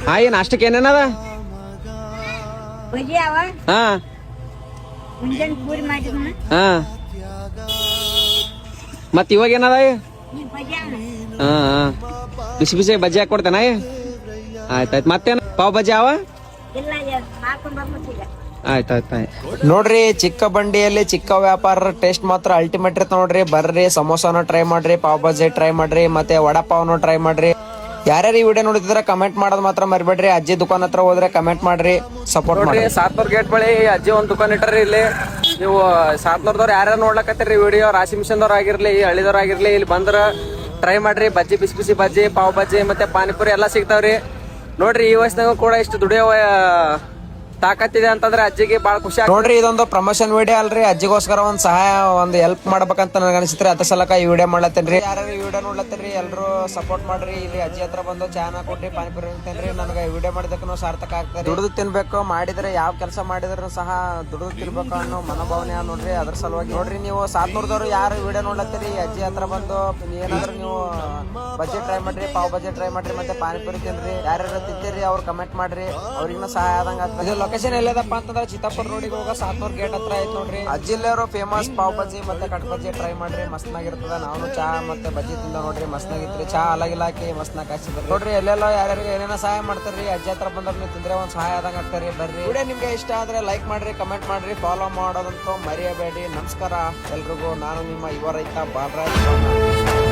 Hi ನಾಷ್ಟಕ್ಕೆ ಏನೇನದ? ಭಜಿ ಅವ ಹಾ ಮುಂಜಾನೆ ಪೂರಿ ಮಾಡಿದ್ನ ಹಾ ಮತ್ ಇವಾಗ ಏನದ? ಭಜಿ ಅವ ಹಾ ಬಿಸಿ ಬಿಸಿ ಬಜ್ಜಿ ಹಾಕೊಡ್ತೇನ? ಆಯ್ತಾಯ್ತು. ಮತ್ತೇನ ಪಾವ್ ಬಜ್ಜಿ ಅವ? ಇಲ್ಲ ಮಾಡ್ಕೊಂಡ್ ಬರ್ಬೇಕೀಗ. ಆಯ್ತಾಯ್ತಾಯ್ತು. ನೋಡ್ರಿ ಚಿಕ್ಕ ಬಂಡಿಯಲ್ಲಿ ಚಿಕ್ಕ ವ್ಯಾಪಾರ ಟೇಸ್ಟ್ ಮಾತ್ರ ಅಲ್ಟಿಮೇಟ್ ಇರ್ತ ನೋಡ್ರಿ. ಬರ್ರಿ ಸಮೋಸಾನು ಟ್ರೈ ಮಾಡ್ರಿ, ಪಾವ್ ಬಜ್ಜಿ ಟ್ರೈ ಮಾಡ್ರಿ, ಮತ್ತೆ ವಡಾ ಪಾವ್ನು ಟ್ರೈ ಮಾಡ್ರಿ. ಯಾರ್ಯಾರು ಈ ವಿಡಿಯೋ ನೋಡಿದ್ರೆ ಕಮೆಂಟ್ ಮಾಡೋದು ಮಾತ್ರ ಮರಿಬೇಡ್ರಿ. ಅಜ್ಜಿ ದುಕಾನ್ ಹತ್ರ ಹೋದ್ರೆ ಕಮೆಂಟ್ ಮಾಡ್ರಿ, ಸಪೋರ್ಟ್ ಮಾಡ್ರಿ. ಸಾತ್ನೂರ್ ಗೇಟ್ ಬಳಿ ಅಜ್ಜಿ ಒಂದ್ ದುಕಾನ್ ಇಟ್ಟಾರಿ. ಇಲ್ಲಿ ನೀವು ಸಾತ್ನೂರ್ದವ್ರು ಯಾರ್ಯಾರು ನೋಡ್ಲಕತ್ತೀರಿ ವಿಡಿಯೋ, ರಾಶಿ ಮಿಷನ್ದವ್ರು ಆಗಿರ್ಲಿ, ಹಳ್ಳಿದವ್ರು ಆಗಿರ್ಲಿ, ಇಲ್ಲಿ ಬಂದ್ರ ಟ್ರೈ ಮಾಡ್ರಿ. ಬಜ್ಜಿ, ಬಿಸಿ ಬಿಸಿ ಬಜ್ಜಿ, ಪಾವ್ ಬಜ್ಜಿ ಮತ್ತೆ ಪಾನಿಪುರಿ ಎಲ್ಲಾ ಸಿಗ್ತಾವ್ರಿ. ನೋಡ್ರಿ ಈ ವಯಸ್ಸಿನಾಗ ಕೂಡ ಇಷ್ಟು ದುಡಿಯೋ ತಾಕತ್ತಿದೆ ಅಂತಂದ್ರೆ ಅಜ್ಜಿಗೆ ಬಾಳ ಖುಷಿ. ನೋಡ್ರಿ ಇದೊಂದು ಪ್ರಮೋಷನ್ ವಿಡಿಯೋ ಅಲ್ರಿ, ಅಜ್ಜಿಗೋಸ್ಕರ ಒಂದ್ ಸಹಾಯ ಒಂದ್ ಹೆಲ್ಪ್ ಮಾಡ್ಬೇಕಂತ ನನಗೆ ಅನ್ಸಿತ್ರಿ. ಅದ್ರ ಸಲಕ ಈ ವಿಡಿಯೋ ಮಾಡ್ಲತ್ತೇನ್ರಿ. ಯಾರು ಈ ವಿಡಿಯೋ ನೋಡ್ಲತ್ತೀರಿ ಎಲ್ರು ಸಪೋರ್ಟ್ ಮಾಡ್ರಿ. ಇಲ್ಲಿ ಅಜ್ಜಿ ಹತ್ರ ಬಂದು ಚಾನ ಕೊಟ್ರಿ, ಪಾನಿಪುರಿ ಅಂತೇನ್ರಿ. ನನಗೆ ಈ ವಿಡಿಯೋ ಮಾಡಿದಕ್ಕೂ ಸಾರ್ಥಕ ಆಗ್ತದೆ. ದುಡಿದು ತಿನ್ಬೇಕು, ಮಾಡಿದ್ರೆ ಯಾವ ಕೆಲಸ ಮಾಡಿದ್ರು ಸಹ ದುಡಿದು ತಿನ್ಬೇಕು ಅನ್ನೋ ಮನೋಭಾವನೆ ನೋಡ್ರಿ. ಅದ್ರ ಸಲುವಾಗಿ ನೋಡ್ರಿ ನೀವು ಸಾತ್ನೂರ್ದವ್ರು ಯಾರು ವಿಡಿಯೋ ನೋಡ್ಲತ್ತೀರಿ ಅಜ್ಜಿ ಹತ್ರ ಬಂದು ಏನಾದ್ರು ನೀವು ಬಜ್ಜಿ ಟ್ರೈ ಮಾಡ್ರಿ, ಪಾವ್ ಬಜ್ಜಿ ಟ್ರೈ ಮಾಡ್ರಿ, ಮತ್ತೆ ಪಾನಿಪುರಿ ತಿನ್ರಿ. ಯಾರ್ಯಾರು ತಿಂತೀರಿ ಅವ್ರು ಕಮೆಂಟ್ ಮಾಡ್ರಿ, ಅವ್ರಿಗೂ ಸಹಾಯ ಆದಂಗ ಆಗ್ತದೆ. ಲೊಕೇಶನ್ ಎಲ್ಲದಪ್ಪ ಅಂತಂದ್ರೆ ಚಿತ್ತಾಪುರ ರೋಡಿಗೆ ಹೋಗೋ ಸಾತ್ನೂರ್ ಗೇಟ್ ಹತ್ರ ಐತ್ ನೋಡ್ರಿ. ಅಜ್ಜಿಲ್ಲವರು ಫೇಮಸ್ ಪಾವ್ ಬಜ್ಜಿ ಮತ್ತೆ ಕಟ್ ಬಜ್ಜಿ ಟ್ರೈ ಮಾಡ್ರಿ, ಮಸ್ತ್ನಾಗಿರ್ತದ. ನಾವು ಚಾ ಮತ್ತೆ ಬಜ್ಜಿ ತಿಂದ ನೋಡ್ರಿ, ಮಸ್ತ್ನಾಗಿತ್ರಿ. ಚಾ ಅಲಗಿಲ್ಲ ಹಾಕಿ ಮಸ್ತ್ನಾಗ ಹಾಕ್ಸಿದ್ರಿ ನೋಡ್ರಿ. ಎಲ್ಲೆಲ್ಲ ಯಾರ್ಯಾರಿಗೆ ಏನೇನೋ ಸಹಾಯ ಮಾಡ್ತಾರ್ರಿ. ಅಜ್ಜಿ ಹತ್ರ ಬಂದ್ರೆ ನೀವು ತಿಂದ್ರೆ ಒಂದ್ ಸಹಾಯ ಆದಂಗ ಆಗ್ತಾರಿ. ಬರ್ರಿ. ವಿಡಿಯೋ ನಿಮ್ಗೆ ಇಷ್ಟ ಆದ್ರೆ ಲೈಕ್ ಮಾಡ್ರಿ, ಕಮೆಂಟ್ ಮಾಡ್ರಿ, ಫಾಲೋ ಮಾಡೋದಂತೂ ಮರೆಯಬೇಡಿ. ನಮಸ್ಕಾರ ಎಲ್ರಿಗೂ. ನಾನು ನಿಮ್ಮ ಯುವ ರೈತ ಬಾಲರಾಜ್.